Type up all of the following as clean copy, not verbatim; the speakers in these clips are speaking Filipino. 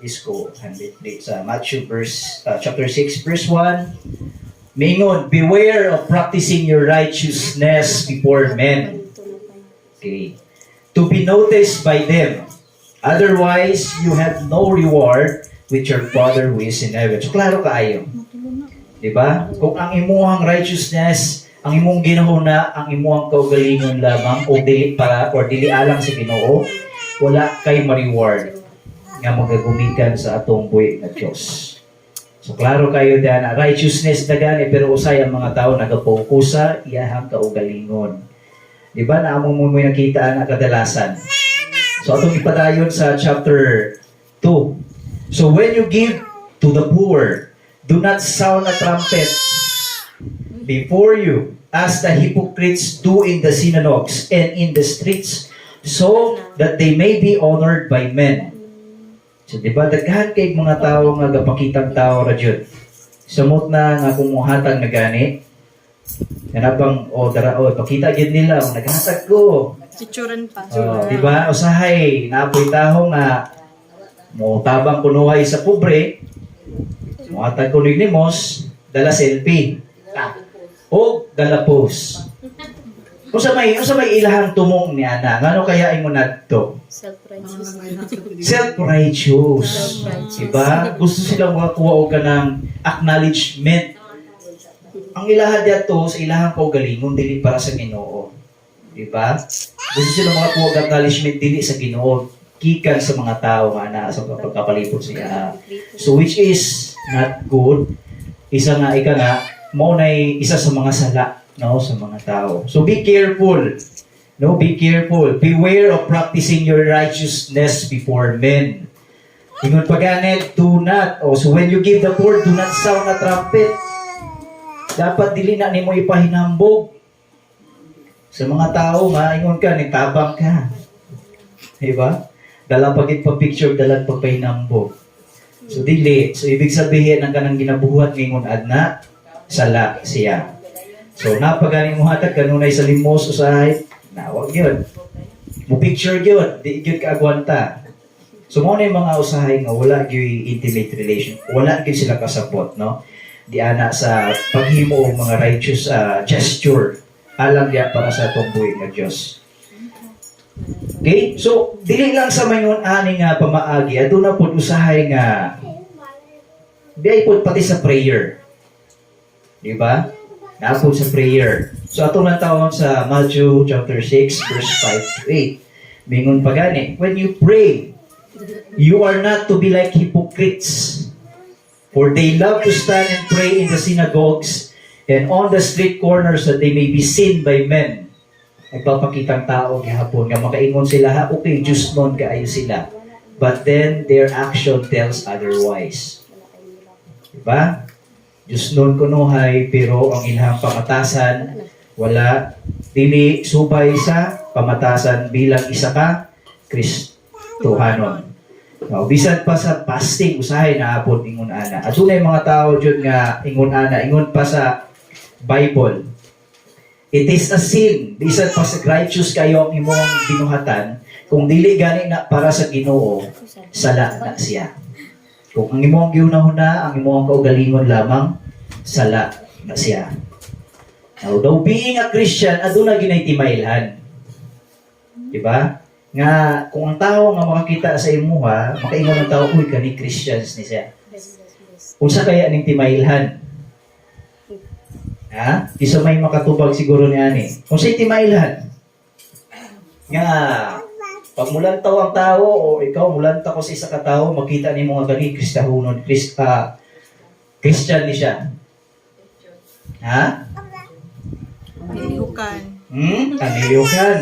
Isko, sa Matthew chapter 6, verse 1. Mingon, beware of practicing your righteousness before men. Okay. To be noticed by them. Otherwise, you have no reward with your Father who is in heaven. So, klaro kaayo. Diba? Kung ang imuhang righteousness, ang imong ginahuna, ang imuhang kaugalingon lamang, o dili alang sa Ginoo, wala kay ma-reward nga magagumikan sa atong buhi na Diyos. So, klaro kayo dyan na righteousness na gani, pero usay ang mga tao nagapokus sa iyahang kaugalingon. Diba? Na among mo nakita na kadalasan. So, atong ipadayon sa chapter 2. So, when you give to the poor, do not sound a trumpet before you, as the hypocrites do in the synagogues and in the streets, so that they may be honored by men. So, di ba, daghan kay mga tao nga gapakitang tao ra jud. Samot na nga kumuhatag na gani. Kanabang pakita jud nila naghatag ko. Chichuran pa. Di ba, usahay naapoy taho nga mo tabang kunuhay sa pobre. Muhatag ko ni limos, dala selfie. O dala post. Usa may ilahang tumong ni ana. Ngano kaya imo nadto? Self-righteous. Diba? Gusto silang makakuha og kanang acknowledgement. Ang ilaha dito sa ilahang kaugalingon dili para sa Ginoo. Diba? Gusto silang makakuha og acknowledgement dili sa Ginoo, gikan sa mga tao nga na sa pagkapalibot siya. So which is not good. Isa nga mao nay isa sa mga sala, no, sa mga tao. So be careful. No, be careful. Beware of practicing your righteousness before men. Ingon paganit, do not. So when you give the poor, do not sound a trumpet. Dapat dili na nimo ipahinambog sa mga tao nga ingon ka, nagtabang ka. Diba? Dala pagit pa picture, dala pagpahinambog. So dili. So ibig sabihin ang kanang ginabuhat ngingon adna sala siya. So napagani mo hatag kanunay sa limos usahay, nawag yun. Mo picture yun, di yun kaagwanta. So mo na yung mga usahay nga wala yung intimate relation, wala yun sila kasabot, no? Di ana sa paghimo og mga righteous gesture, alam diya para sa atong buhi nga Dios. Okay? So dili lang sa mayon ani nga pamaagi, aduna pud usahay nga di pud pati sa prayer. Di ba? Naapod sa prayer. So, atong natawag sa Matthew chapter 6, verse 5 to 8. Mingon pa gani, when you pray, you are not to be like hypocrites, for they love to stand and pray in the synagogues and on the street corners that they may be seen by men. Nagpapakitang tao gihapon nga makaingon sila, ha, okay, just non kaayo sila. But then, their action tells otherwise. Diba? Diyos nun kunuhay, pero ang ilang pamatasan, wala, dili subay sa pamatasan bilang isa ka, Kristohanon. Now, bisan pa sa fasting, usahay na apod ingon ana. At dunay mga tao dyan nga ingon ana, ingon pa sa Bible. It is a sin, bisan pa sa righteous kayo ang imong binuhatan, kung dili gani na para sa Ginoo, sala na siya. Kung ang imong giunahuna, ang imong kaugalingon lamang, sala na siya. Now, though being a Christian, aduna ginay timailhan. Diba? Nga, kung ang tao nga makakita sa imuha, makaingon ang tao, uy, kani Christians ni siya. Unsa kaya ning timailhan? Ha? Isa may makatubag siguro ni ani. Unsay timailhan? Nga, pag mulantaw ang tao o ikaw mulantaw ko sa isa ka tao, makita ni mga kani Kristahunon, Christian ni siya. Ha? Nilihukan. Kanilihukan.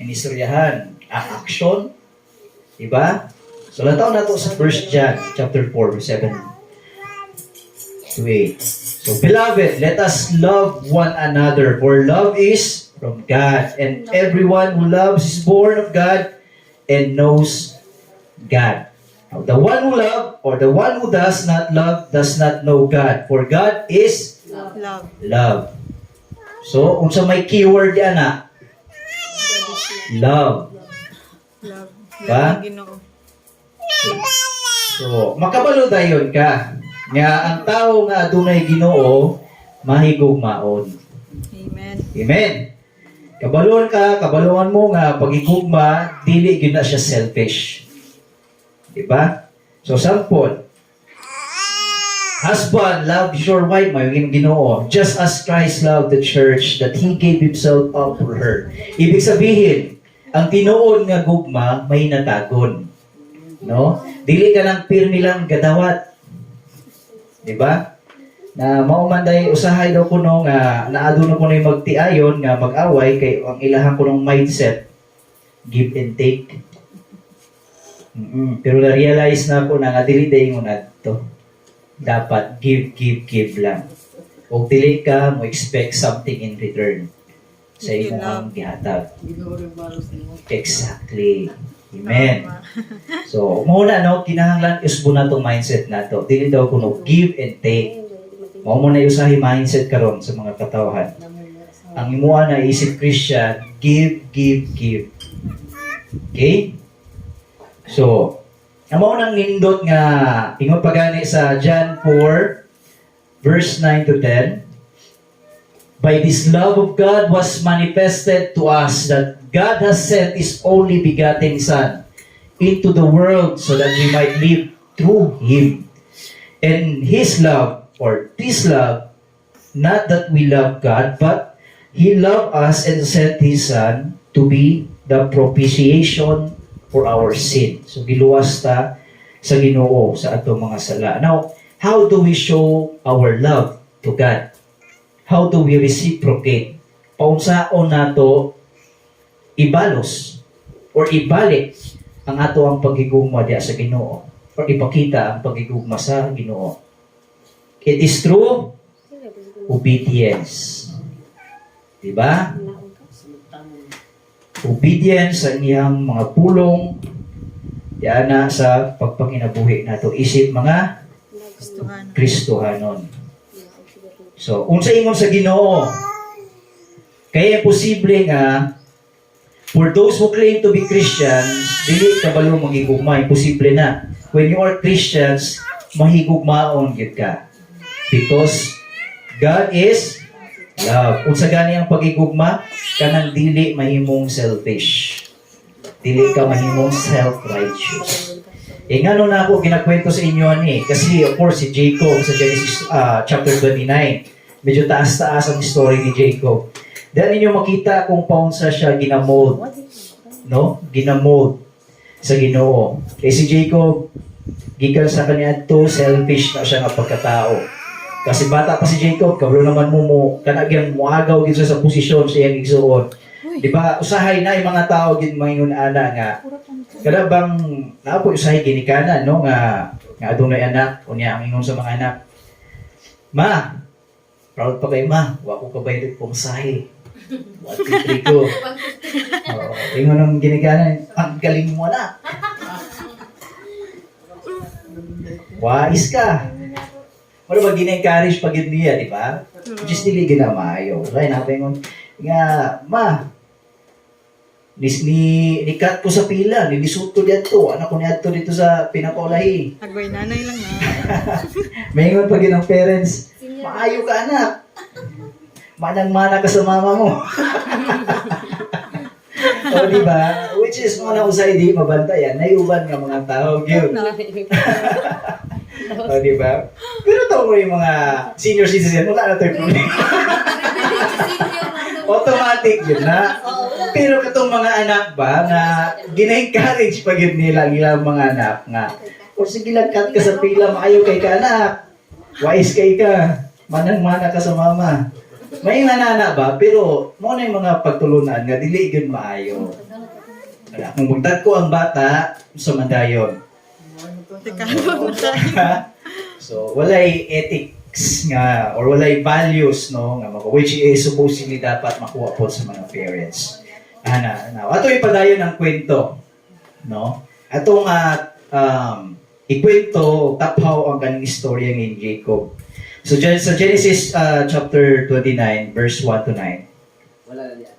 Inistoryahan. Action. Diba? So, lataw na to sa 1 John chapter 4, verse 7 to 8. So, beloved, let us love one another, for love is from God, and everyone who loves is born of God and knows God. Now, the one who loves or the one who does not love does not know God, for God is love. So, unsa may keyword yan na? Love. Love. Ba? So, makabalo dayon ka. Nga ang tao nga adunay Ginoo mahigugmaon. Amen. Amen. Kabalon ka, kabalungan mo nga pagigugma, dili gyud na siya selfish. Diba? So, sample. Husband, love your wife, may Ginoo, just as Christ loved the church, that He gave Himself up for her. Ibig sabihin, ang tinuod nga gugma, may natagon. No? Dili ka lang pirmi lang gadawat. Diba? Na maumanday usahay daw kuno nga naaduna ko na magtiayon nga mag-away kay ang ilahan ko ng mindset give and take. Pero na-realize na ako na nga dili dayon adto. Dapat give lang. O dili ka mo expect something in return sa imong gihatag. Exactly. Amen. So, muna no, kinahanglan isbo na itong mindset na to. Dili daw kuno give and take. Mao mo na usahi mindset karon sa mga katawhan. Ang imuha na isip Christian, give. Okay? So, amo nang nindot nga ingon pagani sa John 4 verse 9 to 10. By this love of God was manifested to us that God has sent His only begotten Son into the world so that we might live through Him. And His love, or this love, not that we love God, but He loved us and sent His Son to be the propitiation for our sin. So giluwas ta sa Ginoo sa atong mga sala. Now, how do we show our love to God? How do we reciprocate? Paunsaon nato ibalos or ibalik ang ato ang pagigugma diya sa Ginoo or ipakita ang pagigugma sa Ginoo. It is through obedience. Diba? Obedience sa iyang mga pulong diana sa pagpanginabuhi nato isip mga Kristohanon. So, unsa ingon sa Ginoo? Kaya posible nga for those who claim to be Christians, dili kabalo magigugma, imposible na. When you are Christians, mahigugmaon gyud ka. Because God is love. Unsa gani ang pagigugma? Kanang dili mahimong selfish. Dili ka mahimong self-righteous. Ngano na ako ginakwento sa inyo ni kasi of course si Jacob sa Genesis chapter 29, medyo taas-taas ang story ni Jacob. Dahil ninyo makita kung paunsa siya ginamold, no? Ginamold sa Ginoo. Kay si Jacob gikan sa kanya to selfish na siya nga pagkatao. Kasi bata pa si Jacob, kabalo naman mo kanagyan muagaw gid sa posisyon sa iyang igsuon. Di ba usahay na yung mga tao gid mayon ana nga kada bang naapo usahay ginikanan no nga adunay anak unya ang ingon sa mga anak. Ma, proud pa kay ma, wa ko kabayad kong sahi. Wa titri ko. Ingon ang ginikanan, ang galing mo na. Wais ka. Wala ba gina-encourage pag niya, di ba? Just dili ginamayo. Kaya napingon nga ma, nikat ko sa pila, nilisot ko dito, anak ko niya dito sa pinakolahi. Agoy, nanay lang na. Mayroon pag yun ang parents, maayo ka anak. Manang-mana ka sa mama mo. O diba? Which is mga usay di mabantayan, naiuban nga mga tao. Yun. O diba? Pero tao mo yung mga senior citizen, wala na tayo problema. Automatic yun na. Pero katong mga anak ba na gina-encourage pag yun nila mga anak nga. O sige lang cut ka sa pila, maayo kay ka anak. Wise kay ka. Manang-mana ka sa mama. May nanana ba? Pero mo na yung mga pagtulunan nga dili yun maayo. Kung magtag ko ang bata sa mandayon. So walay ethics nga or walay values no nga which is supposedly dapat makuha po sa mga parents. Ato ipadayon ng kwento, no? Atong ikwento taphaw ang kaning istorya ni Jacob. So sa Genesis chapter 29 verse 1 to 9. Wala na yan.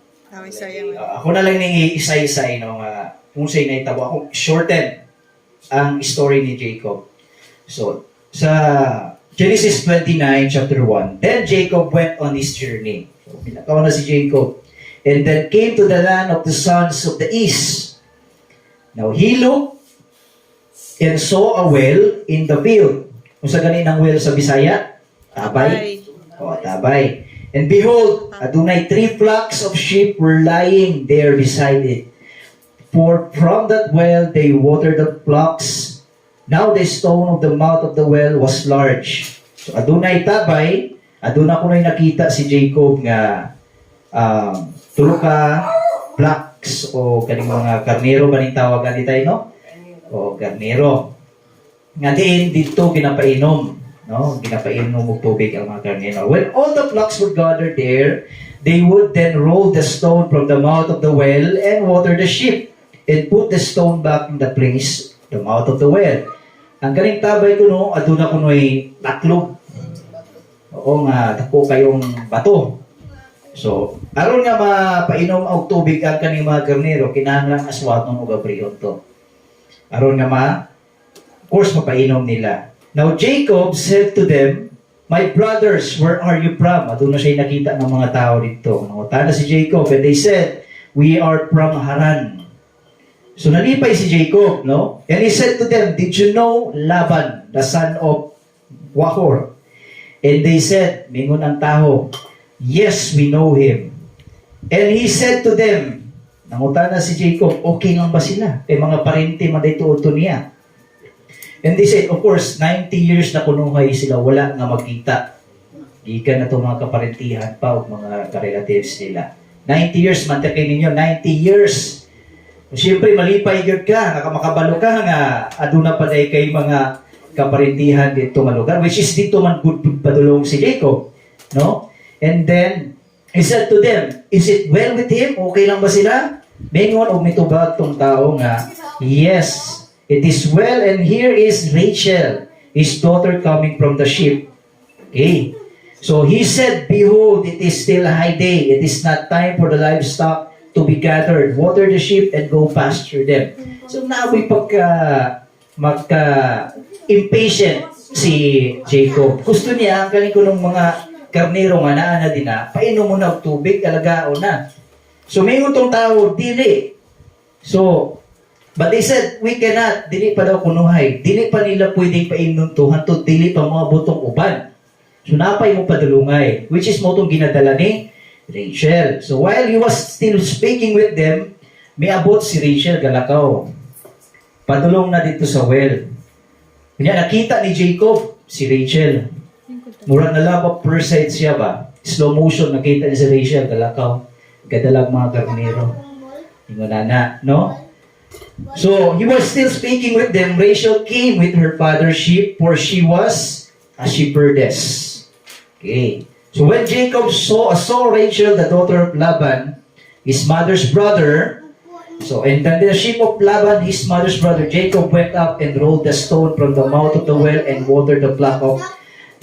Sayang. Ako na lang ning isa-isa no nga kung say nahitabo ako shorten. ang story ni Jacob. So, sa Genesis 29, chapter 1, then Jacob went on his journey. So, pinatawa na si Jacob. And then came to the land of the sons of the east. Now, he looked and saw a well in the field. Kung sa ganin ang well sa Bisaya? Tabay. O, tabay. And behold, adunay 3 flocks of sheep were lying there beside it. For from that well they watered the flocks. Now the stone of the mouth of the well was large. So adunay tabay, aduna ko na nakita si Jacob nga tulo ka flocks o kaning mga karnero ba ning tawagan ni tayo, no? O karnero. Nga din dito ginapainom, no? Ginapainom og tubig ang mga karnero. When all the flocks were gathered there, they would then roll the stone from the mouth of the well and water the sheep, and put the stone back in the place, the mouth of the well. Ang kaning tabay ko no, aduna ko no'y taklog. Oo nga, dako kayong bato. So, aron nga mapainom og tubig ang kaning mga karnero, kinahanglan aswaton og abriyon to. Aron nga of course, mapainom nila. Now, Jacob said to them, "My brothers, where are you from?" Aduna siya nakita ng mga tao dito. Nangutana si Jacob, and they said, "We are from Haran." So nalipay si Jacob, no? And he said to them, "Did you know Laban, the son of Wahor?" And they said, mingon ang taho, "Yes, we know him." And he said to them, nangutana si Jacob, okay lang ba sila? Mga parente man dito uto niya. And they said, of course, 90 years na kunuhay sila, wala nga magkita. Gikan na itong mga kaparentihan pa o mga karelatives nila. 90 years, mantakay ninyo, 90 years. Siyempre, malipay yun ka, nakamakabalo ka nga, aduna pa na kay mga kaparentihan dito nga lugar, which is dito man good padulong si Jacob, no? And then, he said to them, "Is it well with him? Okay lang ba sila?" Mingon og mitubag tong tao nga, "Yes, it is well, and here is Rachel, his daughter coming from the sheep." Okay. So he said, "Behold, it is still high day. It is not time for the livestock to be gathered. Water the sheep and go pasture them." So naaboy impatient si Jacob. Gusto niya ang kaning kunong mga karnero nga naa na din na, painom mo na og tubig, alagao na. So may utong tao, dili. So, but they said, "We cannot." Dili pa daw kunuhay. Dili pa nila pwedeng painom to, hantod dili pa mga butong uban. So napay mo padulungay, which is mo itong ginadala ni Rachel. So while he was still speaking with them, may abot si Rachel galakaw. Padulong na dito sa well. Kanya nakita ni Jacob si Rachel. Murang nalabak per side siya ba? Slow motion nakita ni si Rachel galakaw. Gadalag mga karnero. Ingonana, no? So he was still speaking with them. Rachel came with her father's sheep, for she was a shepherdess. Okay. So when Jacob saw Rachel, the daughter of Laban, his mother's brother, and then the sheep of Laban, his mother's brother, Jacob went up and rolled the stone from the mouth of the well and watered the flock of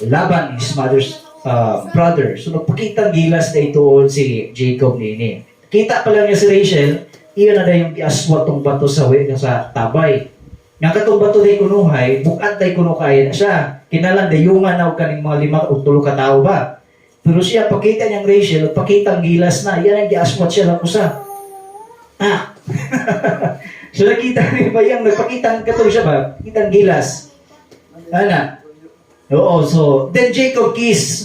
Laban, his mother's brother. So nagpakitang gilas na ituon si Jacob nini. Kita pa lang niya si Rachel, iyon na na yung iaswat tong bato sa tabay. Nga katong bato day kunuhay, bukat day kunukayan siya. Kinalang dayungan na kaning mga 5 o 3 ka tao ba. Pero siya, pakita niyang Rachel, pakita ang gilas na, yan ang giaswat siya lang usa. So nakita niyo ba yung nagpakita ang katong siya ba? Pakita ang gilas. Ana. Oo, so, then Jacob kissed